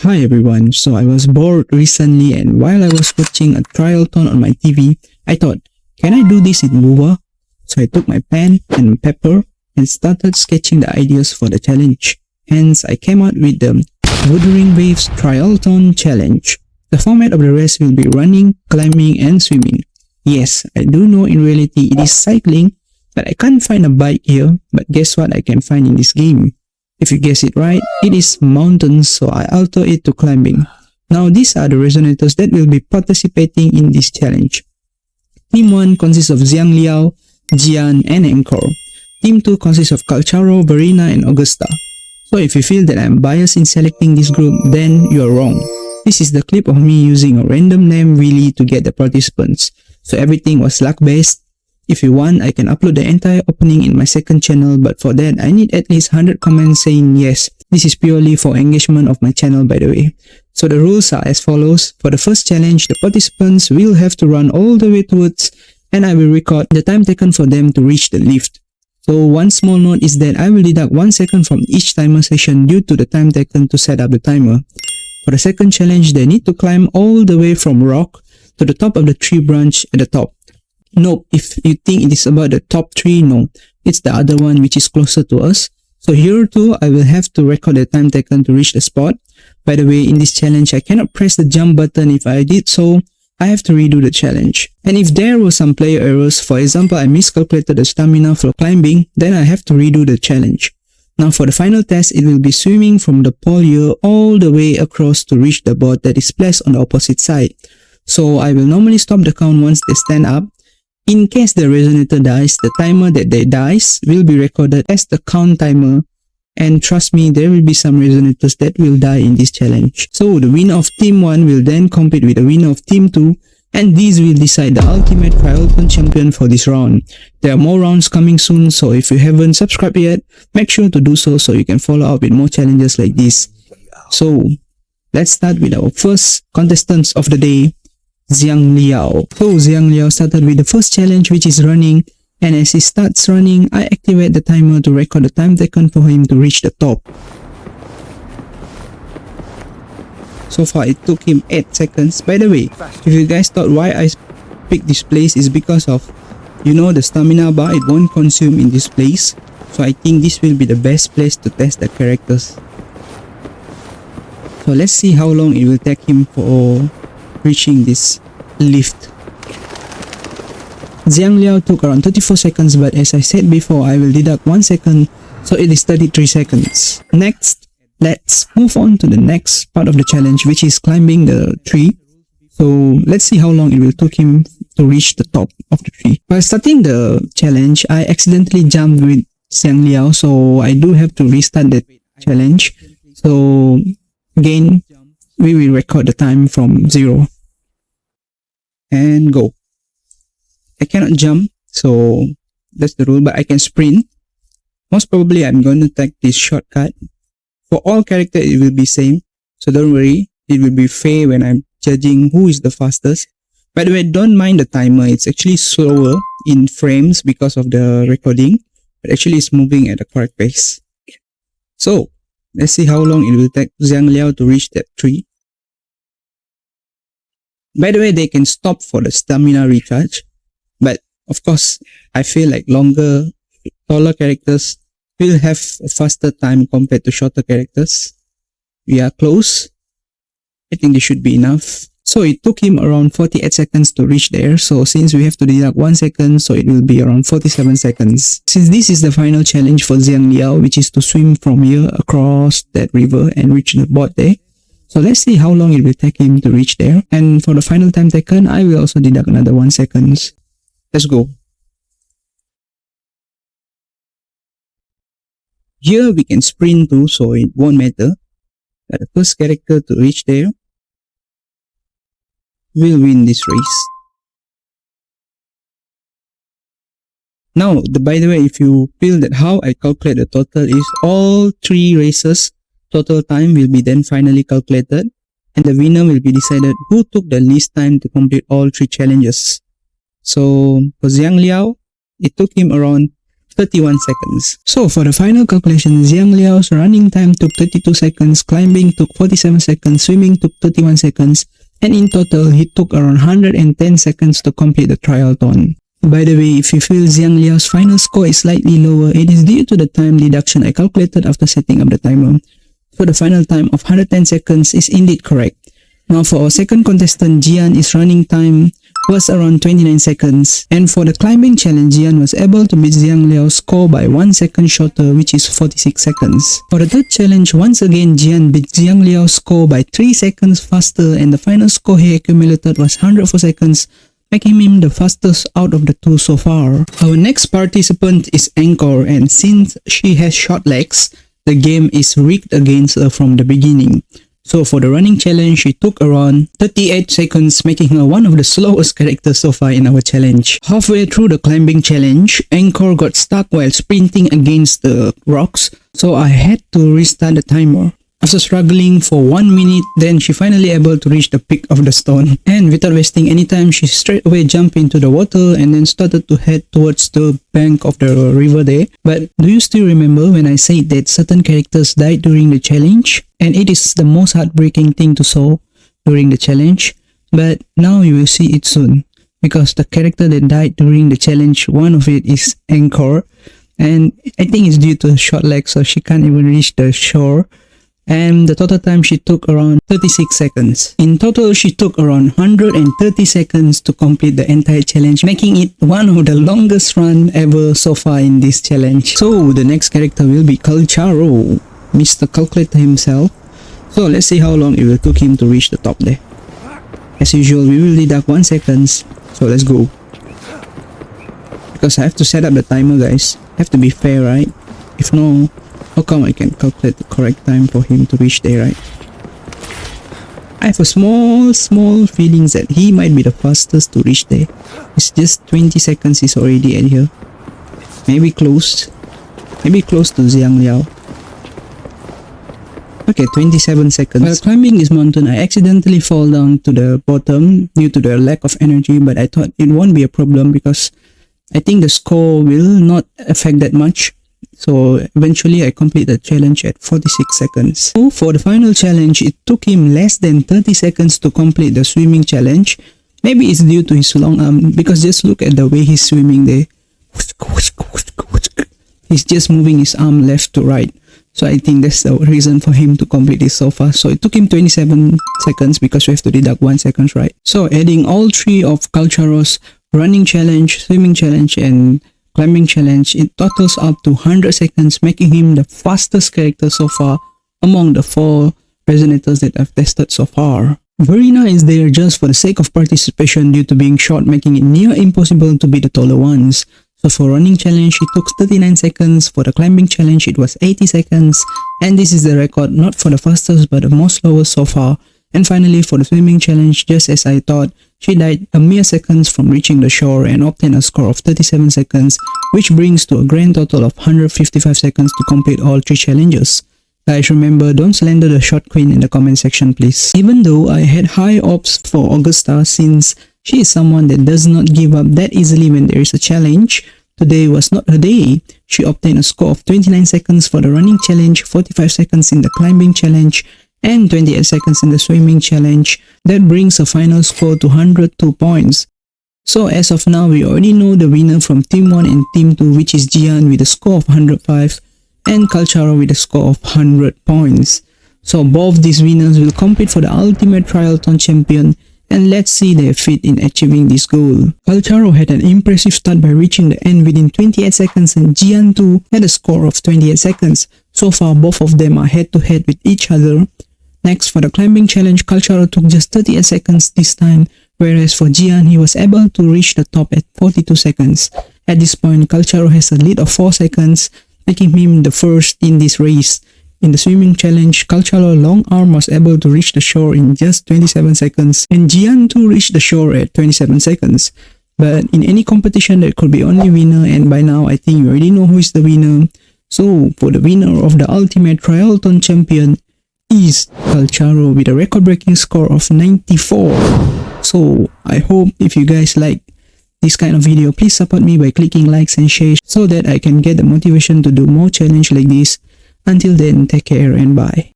Hi everyone, so I was bored recently and while I was watching a triathlon on my TV, I thought, can I do this in Lua? So I took my pen and paper and started sketching the ideas for the challenge. Hence, I came out with the Wuthering Waves Triathlon Challenge. The format of the race will be running, climbing and swimming. Yes, I do know in reality it is cycling, but I can't find a bike here, but guess what I can find in this game? If you guess it right, it is mountains, so I alter it to climbing. Now these are the resonators that will be participating in this challenge. Team 1 consists of Xiang Liao, Jian and Angkor. Team 2 consists of Calcharo, Verena and Augusta. So if you feel that I am biased in selecting this group, then you are wrong. This is the clip of me using a random name wheelie to get the participants. So everything was luck based. If you want, I can upload the entire opening in my second channel, but for that, I need at least 100 comments saying yes. This is purely for engagement of my channel, by the way. So the rules are as follows. For the first challenge, the participants will have to run all the way towards, and I will record the time taken for them to reach the lift. So one small note is that I will deduct 1 second from each timer session due to the time taken to set up the timer. For the second challenge, they need to climb all the way from rock to the top of the tree branch at the top. Nope, if you think it is about the top tree, no. It's the other one which is closer to us. So here too, I will have to record the time taken to reach the spot. By the way, in this challenge, I cannot press the jump button. If I did so, I have to redo the challenge. And if there were some player errors, for example, I miscalculated the stamina for climbing, then I have to redo the challenge. Now for the final test, it will be swimming from the pole here all the way across to reach the board that is placed on the opposite side. So I will normally stop the count once they stand up. In case the resonator dies, the timer that they dies will be recorded as the count timer, and trust me, there will be some resonators that will die in this challenge. So the winner of Team 1 will then compete with the winner of Team 2, and these will decide the ultimate triathlon champion for this round. There are more rounds coming soon, so if you haven't subscribed yet, make sure to do so you can follow up with more challenges like this. So let's start with our first contestants of the day, Xiang Liao. So Xiang Liao started with the first challenge, which is running, and as he starts running, I activate the timer to record the time taken for him to reach the top. So far it took him 8 seconds. By the way, if you guys thought why I picked this place is because of, you know, the stamina bar, it won't consume in this place. So I think this will be the best place to test the characters. So let's see how long it will take him for reaching this lift. Xiang Liao took around 34 seconds, but as I said before, I will deduct 1 second, so it is 33 seconds. Next, let's move on to the next part of the challenge, which is climbing the tree. So let's see how long it will take him to reach the top of the tree. While starting the challenge, I accidentally jumped with Xiang Liao, so I do have to restart the challenge. So again, we will record the time from 0 and go. I cannot jump, so that's the rule, but I can sprint. Most probably I'm going to take this shortcut. For all characters it will be same, so don't worry, it will be fair when I'm judging who is the fastest. By the way, don't mind the timer, it's actually slower in frames because of the recording, but actually it's moving at the correct pace. So let's see how long it will take Xiang Liao to reach that tree. By the way, they can stop for the stamina recharge, but of course, I feel like taller characters will have a faster time compared to shorter characters. We are close. I think this should be enough. So it took him around 48 seconds to reach there. So since we have to deduct 1 second, so it will be around 47 seconds. Since this is the final challenge for Xiang Liao, which is to swim from here across that river and reach the board there. So let's see how long it will take him to reach there. And for the final time taken, I will also deduct another 1 second. Let's go. Here we can sprint too, so it won't matter. But the first character to reach there will win this race. Now, by the way, if you feel that how I calculate the total is all 3 races, total time will be then finally calculated, and the winner will be decided who took the least time to complete all 3 challenges. So for Xiang Liao, it took him around 31 seconds. So for the final calculation, Zhang Liao's running time took 32 seconds, climbing took 47 seconds, swimming took 31 seconds, and in total, he took around 110 seconds to complete the triathlon. By the way, if you feel Zhang Liao's final score is slightly lower, it is due to the time deduction I calculated after setting up the timer. So the final time of 110 seconds is indeed correct. Now for our second contestant, Jian, his running time was around 29 seconds. And for the climbing challenge, Jian was able to beat Zhang Liao's score by 1 second shorter, which is 46 seconds. For the third challenge, once again, Jian beat Zhang Liao's score by 3 seconds faster, and the final score he accumulated was 104 seconds, making him the fastest out of the two so far. Our next participant is Anchor, and since she has short legs, the game is rigged against her from the beginning. So for the running challenge, she took around 38 seconds, making her one of the slowest characters so far in our challenge. Halfway through the climbing challenge, Anchor got stuck while sprinting against the rocks, so I had to restart the timer. After struggling for 1 minute, then she finally able to reach the peak of the stone. And without wasting any time, she straight away jumped into the water and then started to head towards the bank of the river there. But do you still remember when I said that certain characters died during the challenge? And it is the most heartbreaking thing to saw during the challenge. But now you will see it soon. Because the character that died during the challenge, one of it is Anchor. And I think it's due to short legs, so she can't even reach the shore. And the total time she took around 36 seconds. In total, she took around 130 seconds to complete the entire challenge, making it one of the longest run ever so far in this challenge. So the next character will be Calcharo, Mr. Calculator himself. So let's see how long it will took him to reach the top there. As usual, we will deduct 1 second. So let's go. Because I have to set up the timer, guys. Have to be fair, right? If no, how come I can calculate the correct time for him to reach there, right? I have a small feeling that he might be the fastest to reach there. It's just 20 seconds he's already at here. Maybe close. Maybe close to Zhang Liao. Okay, 27 seconds. While climbing this mountain, I accidentally fall down to the bottom due to the lack of energy, but I thought it won't be a problem because I think the score will not affect that much. So eventually I complete the challenge at 46 seconds. So for the final challenge, it took him less than 30 seconds to complete the swimming challenge. Maybe it's due to his long arm, because just look at the way he's swimming there. He's just moving his arm left to right. So I think that's the reason for him to complete this so fast. So it took him 27 seconds because we have to deduct 1 second, right? So adding all three of Calcharo's running challenge, swimming challenge, and climbing challenge, it totals up to 100 seconds, making him the fastest character so far among the 4 resonators that I've tested so far. Verena is there just for the sake of participation due to being short, making it near impossible to be the taller ones. So for running challenge, it took 39 seconds, for the climbing challenge it was 80 seconds, and this is the record not for the fastest but the most slowest so far. And finally, for the swimming challenge, just as I thought, she died a mere seconds from reaching the shore and obtained a score of 37 seconds, which brings to a grand total of 155 seconds to complete all 3 challenges. Guys, remember, don't slander the short queen in the comment section, please. Even though I had high hopes for Augusta, since she is someone that does not give up that easily when there is a challenge, today was not her day. She obtained a score of 29 seconds for the running challenge, 45 seconds in the climbing challenge, and 28 seconds in the swimming challenge. That brings a final score to 102 points. So as of now, we already know the winner from Team 1 and Team 2, which is Jian with a score of 105 and Calcharo with a score of 100 points. So both these winners will compete for the Ultimate Triathlon Champion, and let's see their feat in achieving this goal. Calcharo had an impressive start by reaching the end within 28 seconds, and Jian too had a score of 28 seconds. So far, both of them are head-to-head with each other. Next, for the climbing challenge, Calcharo took just 38 seconds this time, whereas for Jian, he was able to reach the top at 42 seconds. At this point, Calcharo has a lead of 4 seconds, making him the first in this race. In the swimming challenge, Calcharo's long arm was able to reach the shore in just 27 seconds, and Jian too reached the shore at 27 seconds. But in any competition, there could be only winner, and by now, I think you already know who is the winner. So, for the winner of the Ultimate Triathlon Champion is Calcharo with a record-breaking score of 94. So I hope if you guys like this kind of video, please support me by clicking likes and shares so that I can get the motivation to do more challenge like this. Until then, take care and bye.